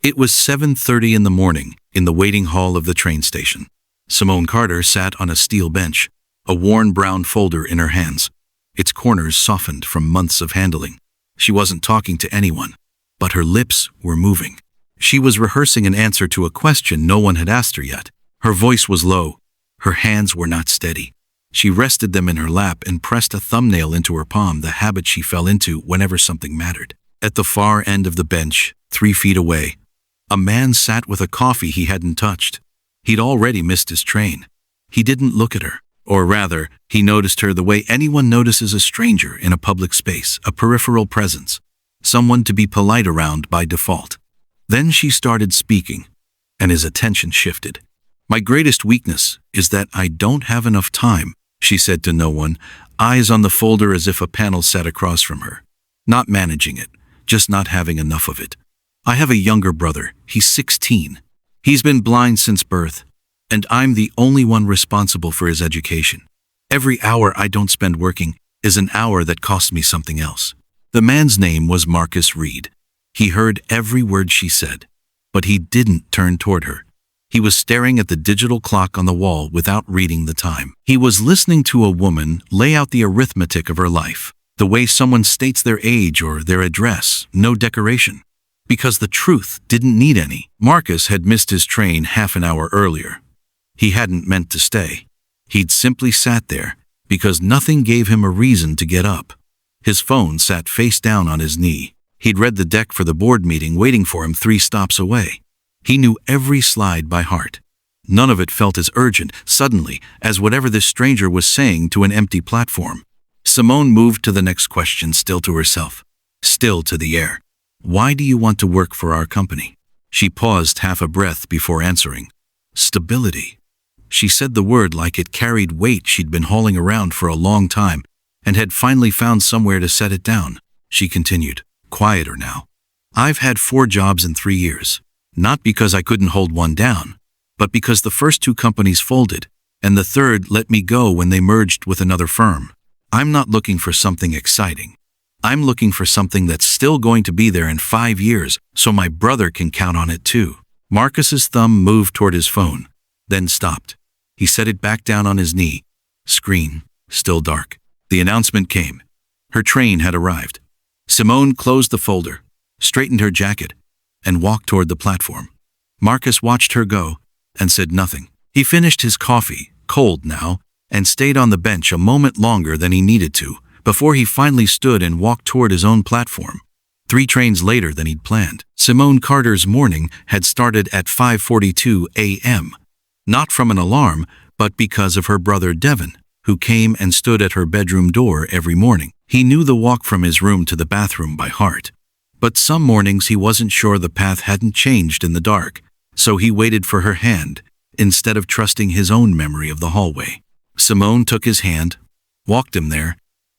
It was 7:30 in the morning in the waiting hall of the train station. Simone Carter sat on a steel bench, a worn brown folder in her hands, its corners softened from months of handling. She wasn't talking to anyone, but her lips were moving. She was rehearsing an answer to a question no one had asked her yet. Her voice was low. Her hands were not steady. She rested them in her lap and pressed a thumbnail into her palm, the habit she fell into whenever something mattered. At the far end of the bench, 3 feet away, a man sat with a coffee he hadn't touched. He'd already missed his train. He didn't look at her, or rather, he noticed her the way anyone notices a stranger in a public space, a peripheral presence, someone to be polite around by default. Then she started speaking, and his attention shifted. "My greatest weakness is that I don't have enough time," she said to no one, eyes on the folder as if a panel sat across from her. "Not managing it, just not having enough of it. I have a younger brother, he's 16. He's been blind since birth, and I'm the only one responsible for his education. Every hour I don't spend working is an hour that costs me something else." The man's name was Marcus Reed. He heard every word she said, but he didn't turn toward her. He was staring at the digital clock on the wall without reading the time. He was listening to a woman lay out the arithmetic of her life, the way someone states their age or their address, no decoration, because the truth didn't need any. Marcus had missed his train half an hour earlier. He hadn't meant to stay. He'd simply sat there because nothing gave him a reason to get up. His phone sat face down on his knee. He'd read the deck for the board meeting waiting for him 3 stops away. He knew every slide by heart. None of it felt as urgent, suddenly, as whatever this stranger was saying to an empty platform. Simone moved to the next question, still to herself, still to the air. "Why do you want to work for our company?" She paused half a breath before answering. "Stability." She said the word like it carried weight. She'd been hauling around for a long time and had finally found somewhere to set it down. She continued, quieter now. "I've had 4 jobs in 3 years. Not because I couldn't hold one down, but because the first 2 companies folded, and the third let me go when they merged with another firm. I'm not looking for something exciting. I'm looking for something that's still going to be there in 5 years, so my brother can count on it too." Marcus's thumb moved toward his phone, then stopped. He set it back down on his knee. Screen, still dark. The announcement came. Her train had arrived. Simone closed the folder, straightened her jacket, and walked toward the platform. Marcus watched her go and said nothing. He finished his coffee, cold now, and stayed on the bench a moment longer than he needed to, before he finally stood and walked toward his own platform. 3 trains later than he'd planned. Simone Carter's morning had started at 5:42 a.m., not from an alarm, but because of her brother Devin, who came and stood at her bedroom door every morning. He knew the walk from his room to the bathroom by heart. But some mornings he wasn't sure the path hadn't changed in the dark, so he waited for her hand, instead of trusting his own memory of the hallway. Simone took his hand, walked him there,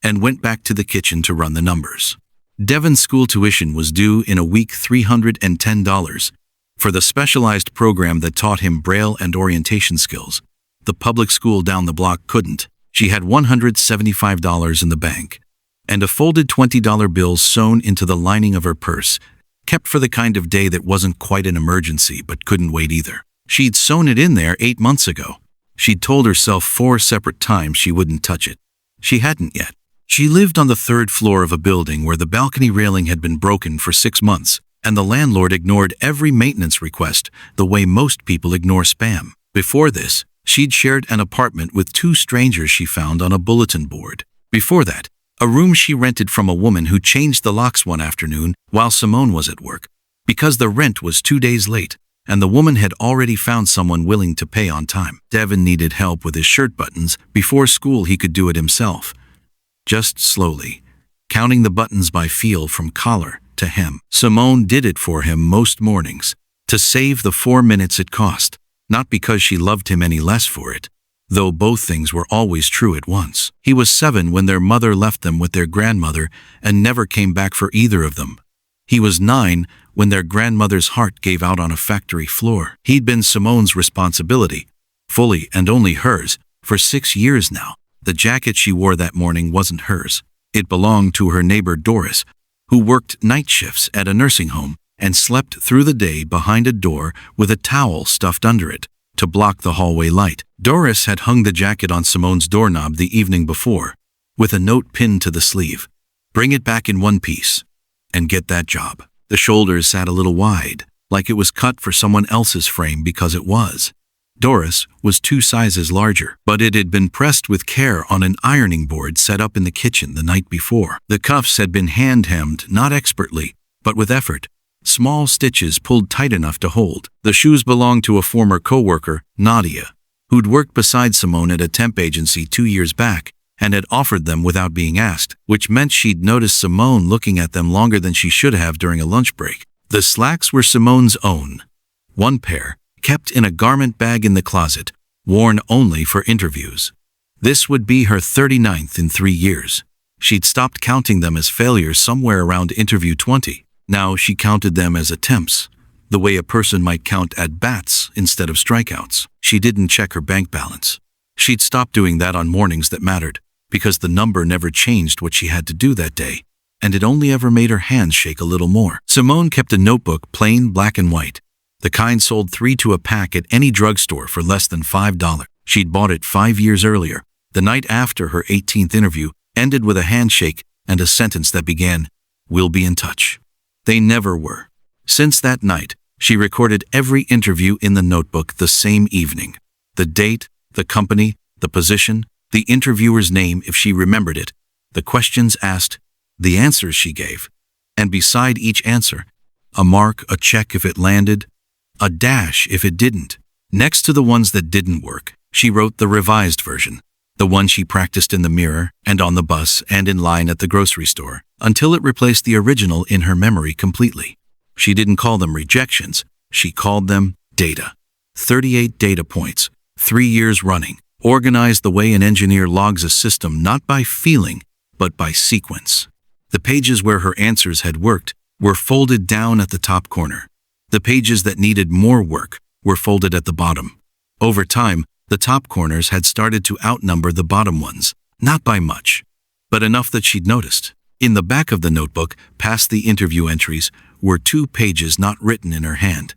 and went back to the kitchen to run the numbers. Devin's school tuition was due in a week, $310, for the specialized program that taught him Braille and orientation skills. The public school down the block couldn't. She had $175 in the bank, and a folded $20 bill sewn into the lining of her purse, kept for the kind of day that wasn't quite an emergency but couldn't wait either. She'd sewn it in there 8 months ago. She'd told herself 4 separate times she wouldn't touch it. She hadn't yet. She lived on the 3rd floor of a building where the balcony railing had been broken for 6 months, and the landlord ignored every maintenance request the way most people ignore spam. Before this, she'd shared an apartment with 2 strangers she found on a bulletin board. Before that, a room she rented from a woman who changed the locks one afternoon while Simone was at work, because the rent was 2 days late, and the woman had already found someone willing to pay on time. Devin needed help with his shirt buttons. Before school he could do it himself, just slowly, counting the buttons by feel from collar to hem. Simone did it for him most mornings, to save the 4 minutes it cost, not because she loved him any less for it, though both things were always true at once. He was 7 when their mother left them with their grandmother and never came back for either of them. He was 9 when their grandmother's heart gave out on a factory floor. He'd been Simone's responsibility, fully and only hers, for 6 years now. The jacket she wore that morning wasn't hers. It belonged to her neighbor Doris, who worked night shifts at a nursing home and slept through the day behind a door with a towel stuffed under it to block the hallway light. Doris had hung the jacket on Simone's doorknob the evening before, with a note pinned to the sleeve. Bring it back in one piece, and get that job. The shoulders sat a little wide, like it was cut for someone else's frame because it was. Doris was 2 sizes larger, but it had been pressed with care on an ironing board set up in the kitchen the night before. The cuffs had been hand-hemmed, not expertly, but with effort. Small stitches pulled tight enough to hold. The shoes belonged to a former co-worker, Nadia, who'd worked beside Simone at a temp agency 2 years back and had offered them without being asked, which meant she'd noticed Simone looking at them longer than she should have during a lunch break. The slacks were Simone's own. 1 pair, kept in a garment bag in the closet, worn only for interviews. This would be her 39th in 3 years. She'd stopped counting them as failures somewhere around interview 20. Now she counted them as attempts, the way a person might count at-bats instead of strikeouts. She didn't check her bank balance. She'd stopped doing that on mornings that mattered, because the number never changed what she had to do that day, and it only ever made her hands shake a little more. Simone kept a notebook, plain black and white, the kind sold 3 to a pack at any drugstore for less than $5. She'd bought it 5 years earlier. The night after her 18th interview ended with a handshake and a sentence that began, "We'll be in touch." They never were. Since that night, she recorded every interview in the notebook the same evening. The date, the company, the position, the interviewer's name if she remembered it, the questions asked, the answers she gave. And beside each answer, a mark, a check if it landed, a dash if it didn't. Next to the ones that didn't work, she wrote the revised version, the one she practiced in the mirror and on the bus and in line at the grocery store, until it replaced the original in her memory completely. She didn't call them rejections, she called them data. 38 data points, 3 years running, organized the way an engineer logs a system not by feeling, but by sequence. The pages where her answers had worked were folded down at the top corner. The pages that needed more work were folded at the bottom. Over time, the top corners had started to outnumber the bottom ones, not by much, but enough that she'd noticed. In the back of the notebook, past the interview entries, were 2 pages not written in her hand.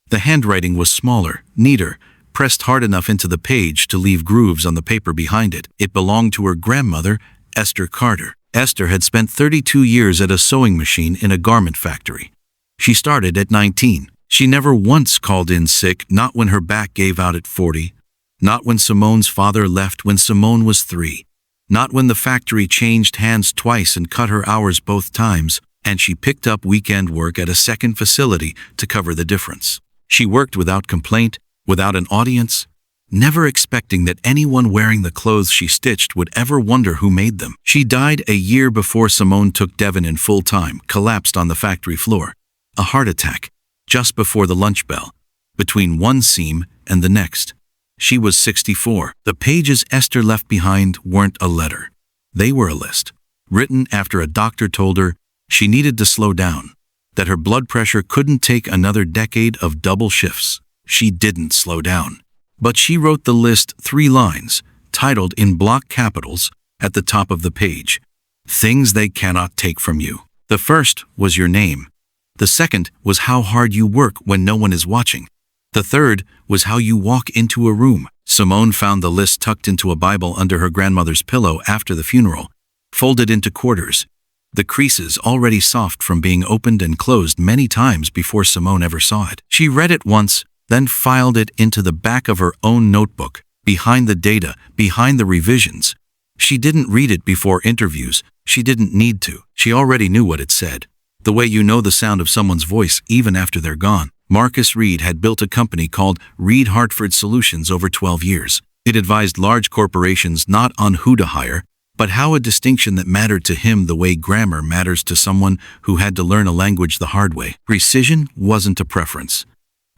The handwriting was smaller, neater, pressed hard enough into the page to leave grooves on the paper behind it. It belonged to her grandmother, Esther Carter. Esther had spent 32 years at a sewing machine in a garment factory. She started at 19. She never once called in sick, not when her back gave out at 40, not when Simone's father left when Simone was 3, not when the factory changed hands twice and cut her hours both times, and she picked up weekend work at a second facility to cover the difference. She worked without complaint, without an audience, never expecting that anyone wearing the clothes she stitched would ever wonder who made them. She died a year before Simone took Devon in full-time, collapsed on the factory floor. A heart attack, just before the lunch bell, between one seam and the next. She was 64. The pages Esther left behind weren't a letter. They were a list, written after a doctor told her she needed to slow down, that her blood pressure couldn't take another decade of double shifts. She didn't slow down. But she wrote the list 3 lines, titled in block capitals, at the top of the page. Things they cannot take from you. The first was your name. The second was how hard you work when no one is watching. The third was how you walk into a room. Simone found the list tucked into a Bible under her grandmother's pillow after the funeral, folded into quarters, the creases already soft from being opened and closed many times before Simone ever saw it. She read it once, then filed it into the back of her own notebook, behind the data, behind the revisions. She didn't read it before interviews. She didn't need to. She already knew what it said. The way you know the sound of someone's voice even after they're gone. Marcus Reed had built a company called Reed Hartford Solutions over 12 years. It advised large corporations not on who to hire, but how a distinction that mattered to him the way grammar matters to someone who had to learn a language the hard way. Precision wasn't a preference.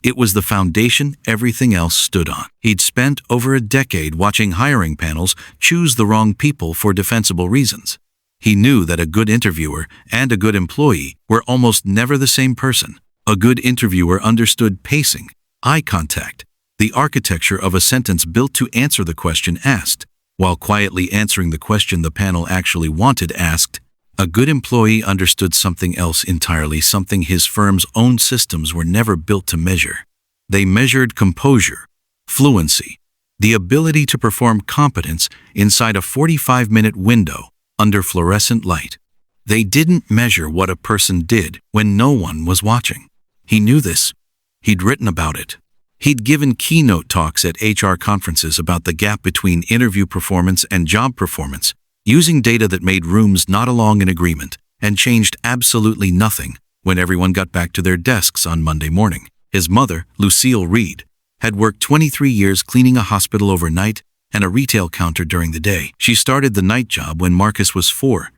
It was the foundation everything else stood on. He'd spent over a decade watching hiring panels choose the wrong people for defensible reasons. He knew that a good interviewer and a good employee were almost never the same person. A good interviewer understood pacing, eye contact, the architecture of a sentence built to answer the question asked, while quietly answering the question the panel actually wanted asked. A good employee understood something else entirely, something his firm's own systems were never built to measure. They measured composure, fluency, the ability to perform competence inside a 45-minute window under fluorescent light. They didn't measure what a person did when no one was watching. He knew this. He'd written about it. He'd given keynote talks at HR conferences about the gap between interview performance and job performance, using data that made rooms nod along in agreement and changed absolutely nothing when everyone got back to their desks on Monday morning. His mother, Lucille Reed, had worked 23 years cleaning a hospital overnight and a retail counter during the day. She started the night job when Marcus was 4,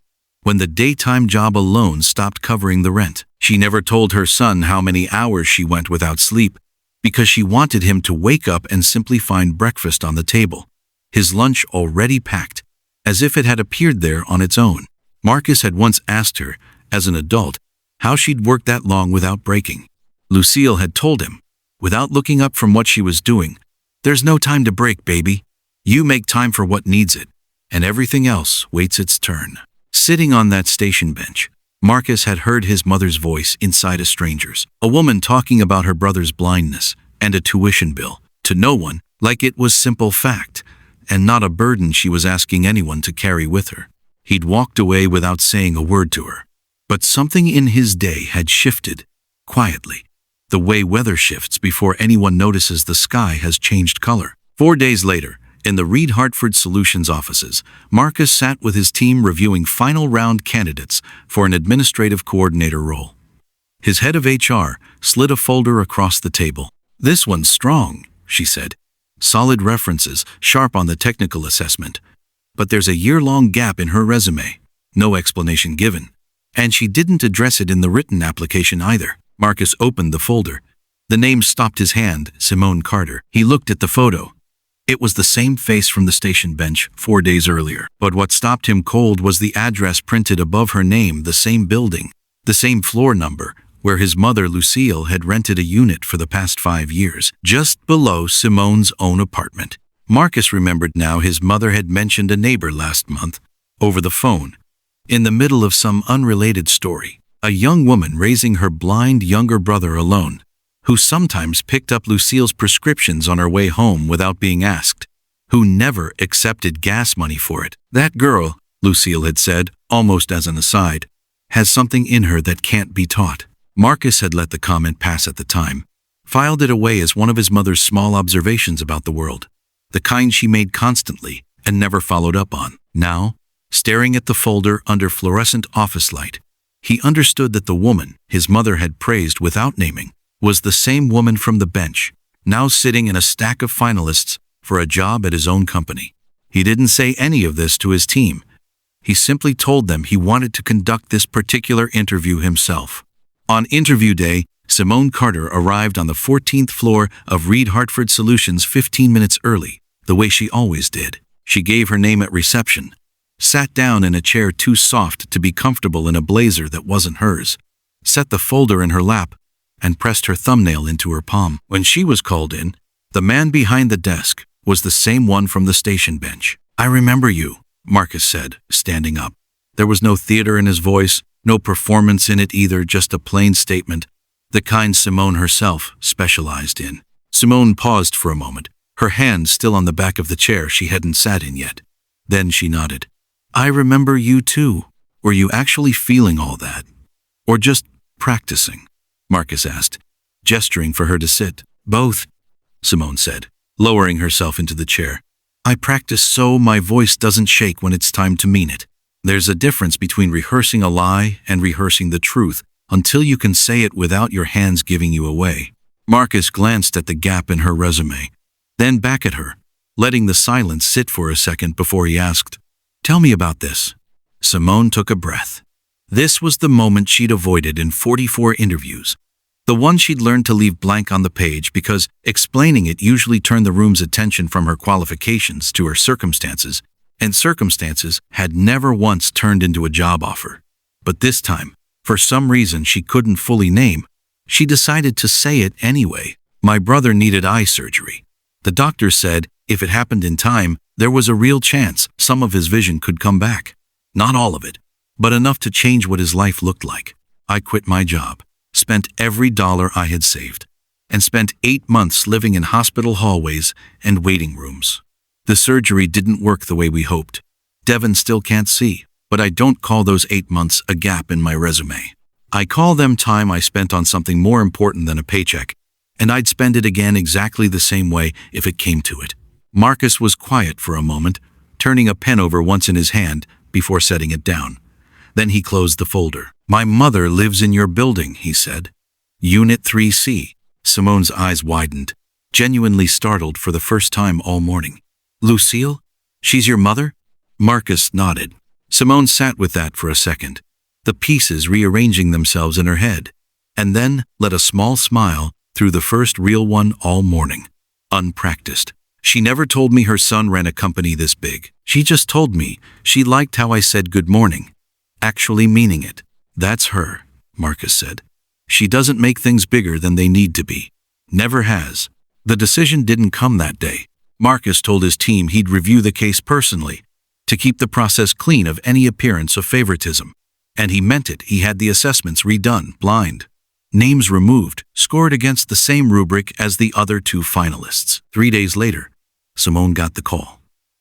when the daytime job alone stopped covering the rent. She never told her son how many hours she went without sleep, because she wanted him to wake up and simply find breakfast on the table, his lunch already packed, as if it had appeared there on its own. Marcus had once asked her, as an adult, how she'd worked that long without breaking. Lucille had told him, without looking up from what she was doing, "There's no time to break, baby. You make time for what needs it, and everything else waits its turn." Sitting on that station bench, Marcus had heard his mother's voice inside a stranger's, a woman talking about her brother's blindness and a tuition bill, to no one, like it was simple fact, and not a burden she was asking anyone to carry with her. He'd walked away without saying a word to her. But something in his day had shifted, quietly. The way weather shifts before anyone notices the sky has changed color. 4 days later, in the Reed Hartford Solutions offices, Marcus sat with his team reviewing final round candidates for an administrative coordinator role. His head of HR slid a folder across the table. "This one's strong," she said. "Solid references, sharp on the technical assessment. But there's a year-long gap in her resume. No explanation given. And she didn't address it in the written application either." Marcus opened the folder. The name stopped his hand, Simone Carter. He looked at the photo. It was the same face from the station bench 4 days earlier. But what stopped him cold was the address printed above her name, the same building, the same floor number, where his mother, Lucille, had rented a unit for the past 5 years, just below Simone's own apartment. Marcus remembered now his mother had mentioned a neighbor last month, over the phone, in the middle of some unrelated story. A young woman raising her blind younger brother alone, who sometimes picked up Lucille's prescriptions on her way home without being asked, who never accepted gas money for it. "That girl," Lucille had said, almost as an aside, "has something in her that can't be taught." Marcus had let the comment pass at the time, filed it away as one of his mother's small observations about the world, the kind she made constantly and never followed up on. Now, staring at the folder under fluorescent office light, he understood that the woman his mother had praised without naming was the same woman from the bench, now sitting in a stack of finalists for a job at his own company. He didn't say any of this to his team. He simply told them he wanted to conduct this particular interview himself. On interview day, Simone Carter arrived on the 14th floor of Reed Hartford Solutions 15 minutes early, the way she always did. She gave her name at reception, sat down in a chair too soft to be comfortable in a blazer that wasn't hers, set the folder in her lap, and pressed her thumbnail into her palm. When she was called in, the man behind the desk was the same one from the station bench. "I remember you," Marcus said, standing up. There was no theater in his voice, no performance in it either, just a plain statement, the kind Simone herself specialized in. Simone paused for a moment, her hand still on the back of the chair she hadn't sat in yet. Then she nodded. "I remember you too. Were you actually feeling all that? Or just practicing?" Marcus asked, gesturing for her to sit. "Both," Simone said, lowering herself into the chair. "I practice so my voice doesn't shake when it's time to mean it. There's a difference between rehearsing a lie and rehearsing the truth until you can say it without your hands giving you away." Marcus glanced at the gap in her resume, then back at her, letting the silence sit for a second before he asked, "Tell me about this." Simone took a breath. This was the moment she'd avoided in 44 interviews. The one she'd learned to leave blank on the page because explaining it usually turned the room's attention from her qualifications to her circumstances, and circumstances had never once turned into a job offer. But this time, for some reason she couldn't fully name, she decided to say it anyway. "My brother needed eye surgery. The doctor said if it happened in time, there was a real chance some of his vision could come back. Not all of it, but enough to change what his life looked like. I quit my job, spent every dollar I had saved, and spent 8 months living in hospital hallways and waiting rooms. The surgery didn't work the way we hoped. Devin still can't see, but I don't call those 8 months a gap in my resume. I call them time I spent on something more important than a paycheck, and I'd spend it again exactly the same way if it came to it. Marcus was quiet for a moment, turning a pen over once in his hand before setting it down. Then he closed the folder. "My mother lives in your building," he said. "Unit 3C. Simone's eyes widened, genuinely startled for the first time all morning. "Lucille? She's your mother?" Marcus nodded. Simone sat with that for a second, the pieces rearranging themselves in her head, and then let a small smile through the first real one all morning. Unpracticed. She never told me her son ran a company this big. She just told me she liked how I said good morning, actually meaning it. "That's her," Marcus said. "She doesn't make things bigger than they need to be. Never has." The decision didn't come that day. Marcus told his team he'd review the case personally, to keep the process clean of any appearance of favoritism. And he meant it. He had the assessments redone, blind. Names removed, scored against the same rubric as the other 2 finalists. 3 days later, Simone got the call.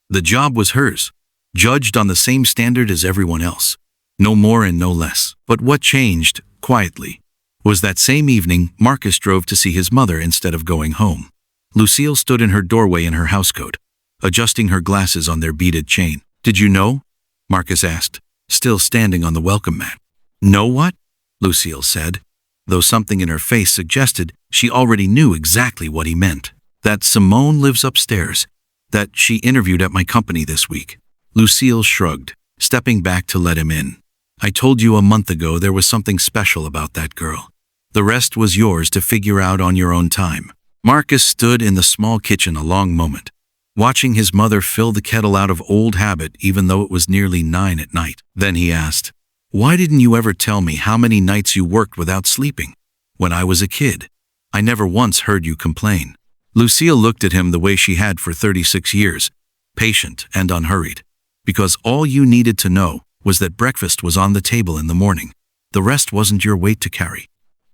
The job was hers, judged on the same standard as everyone else. No more and no less. But what changed, quietly, was that same evening Marcus drove to see his mother instead of going home. Lucille stood in her doorway in her housecoat, adjusting her glasses on their beaded chain. "Did you know?" Marcus asked, still standing on the welcome mat. "Know what?" Lucille said, though something in her face suggested she already knew exactly what he meant. "That Simone lives upstairs, that she interviewed at my company this week." Lucille shrugged, stepping back to let him in. "I told you a month ago there was something special about that girl. The rest was yours to figure out on your own time." Marcus stood in the small kitchen a long moment, watching his mother fill the kettle out of old habit even though it was nearly 9 at night. Then he asked, "Why didn't you ever tell me how many nights you worked without sleeping? When I was a kid, I never once heard you complain." Lucille looked at him the way she had for 36 years, patient and unhurried. "Because all you needed to know was that breakfast was on the table in the morning. The rest wasn't your weight to carry."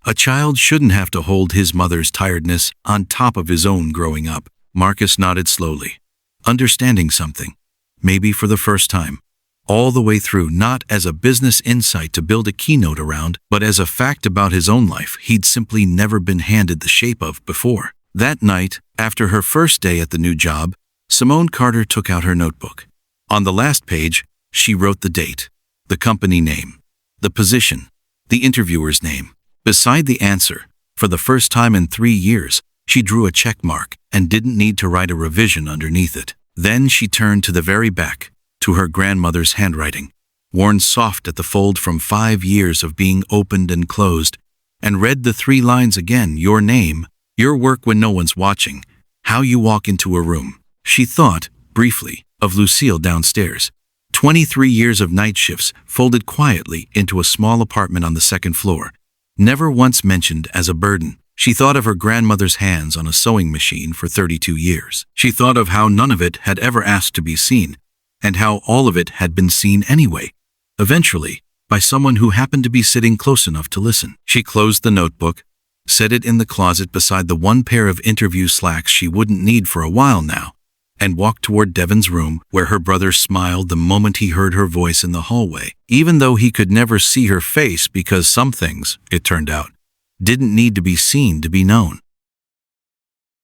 A child shouldn't have to hold his mother's tiredness on top of his own growing up. Marcus nodded slowly, understanding something, maybe for the first time, all the way through, not as a business insight to build a keynote around, but as a fact about his own life he'd simply never been handed the shape of before. That night, after her first day at the new job, Simone Carter took out her notebook. On the last page, she wrote the date, the company name, the position, the interviewer's name. Beside the answer, for the first time in 3 years, she drew a check mark and didn't need to write a revision underneath it. Then she turned to the very back, to her grandmother's handwriting, worn soft at the fold from 5 years of being opened and closed, and read the 3 lines again: "Your name, your work when no one's watching, how you walk into a room." She thought, briefly, of Lucille downstairs. 23 years of night shifts folded quietly into a small apartment on the 2nd floor, never once mentioned as a burden. She thought of her grandmother's hands on a sewing machine for 32 years. She thought of how none of it had ever asked to be seen, and how all of it had been seen anyway, eventually, by someone who happened to be sitting close enough to listen. She closed the notebook, set it in the closet beside the 1 pair of interview slacks she wouldn't need for a while now, and walked toward Devin's room, where her brother smiled the moment he heard her voice in the hallway, even though he could never see her face because some things, it turned out, didn't need to be seen to be known.